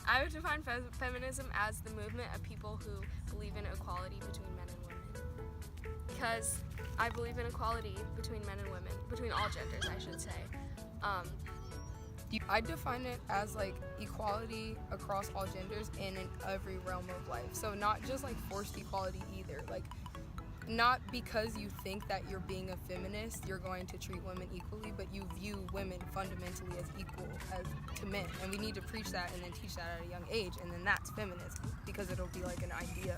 I would define feminism as the movement of people who believe in equality between men and women. Because I believe in equality between men and women, between all genders, I should say. I define it as like equality across all genders and in every realm of life. So not just like forced equality either. Like not because you think that you're being a feminist, you're going to treat women equally, but you view women fundamentally as equal as to men. And we need to preach that and then teach that at a young age, and then that's feminism, because it'll be like an idea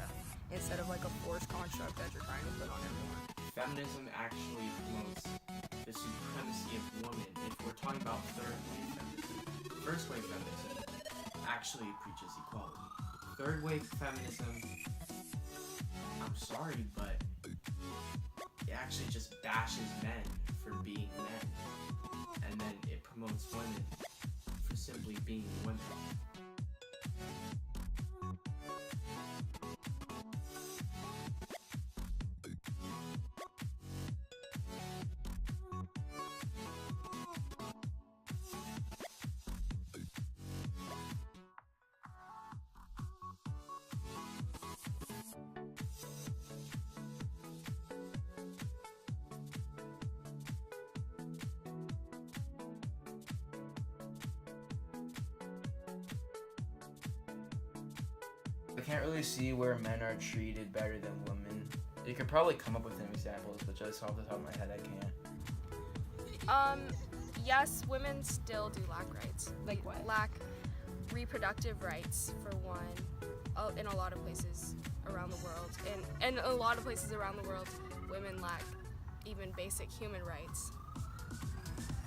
instead of like a forced construct that you're trying to put on everyone. Feminism actually promotes the supremacy of women. If we're talking about third wave feminism, first wave feminism actually preaches equality. Third wave feminism, I'm sorry, but it actually just bashes men for being men, and then it promotes women for simply being women. I can't really see where men are treated better than women. You could probably come up with some examples, but just off the top of my head, I can't. Yes, women still do lack rights. Like what? Lack reproductive rights, for one, in a lot of places around the world. And a lot of places around the world, women lack even basic human rights.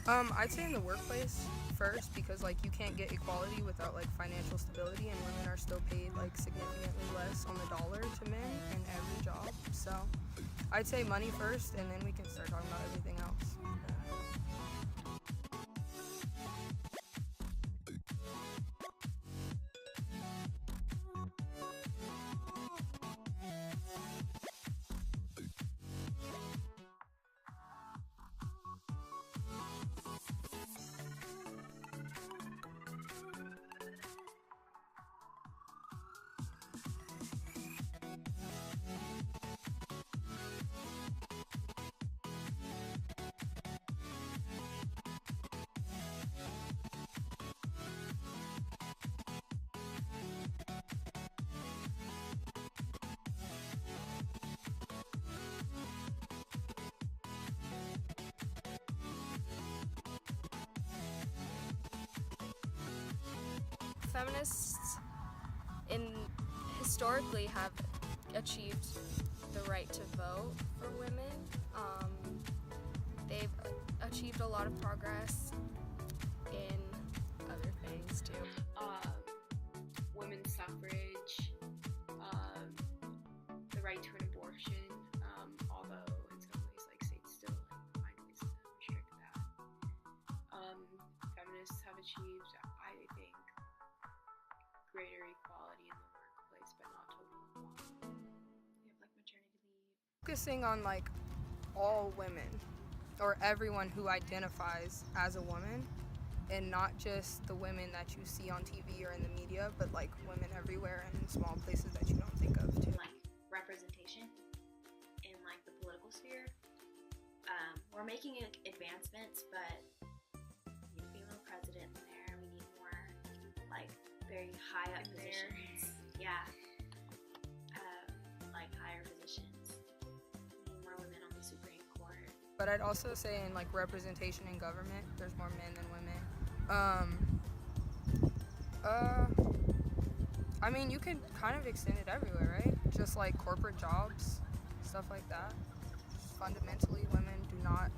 I'd say in the workplace first, because like you can't get equality without like financial stability, and women are still paid like significantly less on the dollar to men in every job. So I'd say money first, and then we can start talking about everything else. Feminists historically have achieved the right to vote for women. They've achieved a lot of progress in other things too. Women's suffrage, the right to an abortion, although in some ways like states still find ways to restrict that. Feminists have achieved, I think, greater equality in the workplace, but not total equality. We have like maternity leave. Focusing on like all women or everyone who identifies as a woman, and not just the women that you see on TV or in the media, but like women everywhere and in small places that you don't think of too. Like representation in like the political sphere. We're making advancements, but we need a female president in there. We need more like very high up positions. Yeah. Like higher positions. We need more women on the Supreme Court. But I'd also say in like representation in government, there's more men than women. I mean, you can kind of extend it everywhere, right? Just like corporate jobs, stuff like that. Fundamentally, women do not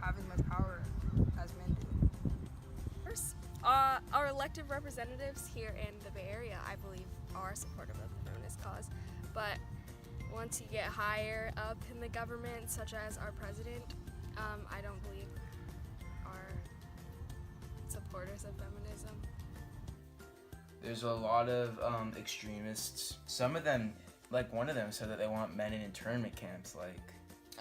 have as much power as men do. First, our elected representatives here in the Bay Area, I believe, are supportive of the feminist cause. But once you get higher up in the government, such as our president, I don't believe are supporters of feminism. There's a lot of extremists. Some of them, like one of them, said that they want men in internment camps. Like,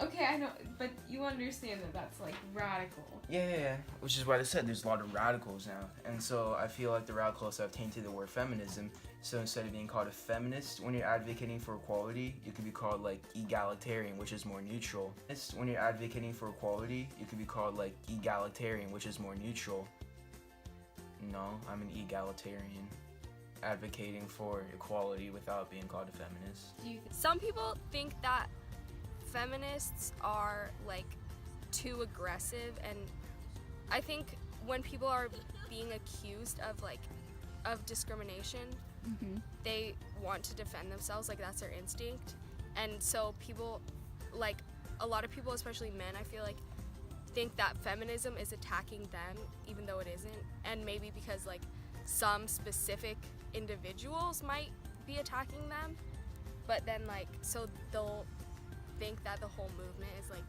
Okay, I know, but you understand that that's like radical. Yeah, which is what I said, there's a lot of radicals now. And so I feel like the radicals have tainted the word feminism. So instead of being called a feminist when you're advocating for equality, you could be called like egalitarian, which is more neutral. When you're advocating for equality, you could be called like egalitarian, which is more neutral. No, I'm an egalitarian, advocating for equality without being called a feminist. Do you Some people think that feminists are like too aggressive, and I think when people are being accused of discrimination, they want to defend themselves, like that's their instinct. And so people, like a lot of people, especially men, I feel like think that feminism is attacking them even though it isn't, and maybe because like some specific individuals might be attacking them, but then like so they'll think that the whole movement is like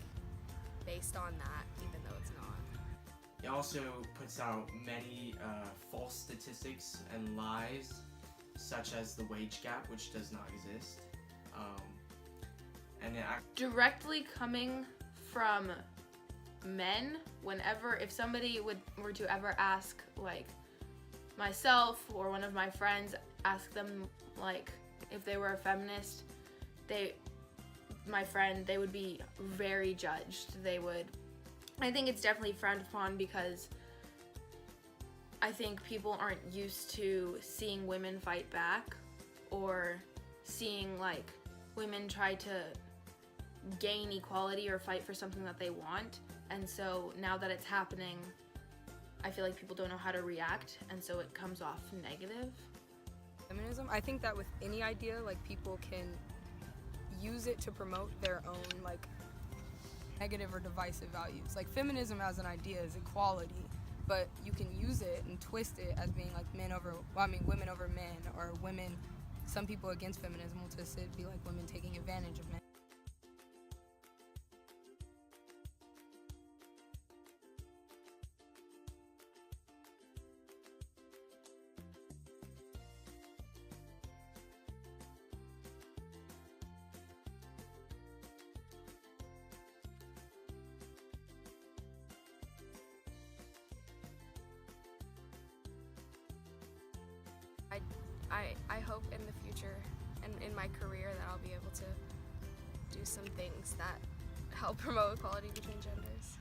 based on that, even though it's not. It also puts out many false statistics and lies, such as the wage gap, which does not exist. And directly coming from men, if somebody were to ever ask like myself or one of my friends, ask them like if they were a feminist, they would be very judged. I think it's definitely frowned upon because I think people aren't used to seeing women fight back or seeing like women try to gain equality or fight for something that they want. And so now that it's happening, I feel like people don't know how to react, and so it comes off negative. Feminism, I think that with any idea, like people can use it to promote their own like negative or divisive values. Like feminism as an idea is equality, but you can use it and twist it as being like women over men, or women. Some people against feminism will twist it to be like women taking advantage of men. I hope in the future and in my career that I'll be able to do some things that help promote equality between genders.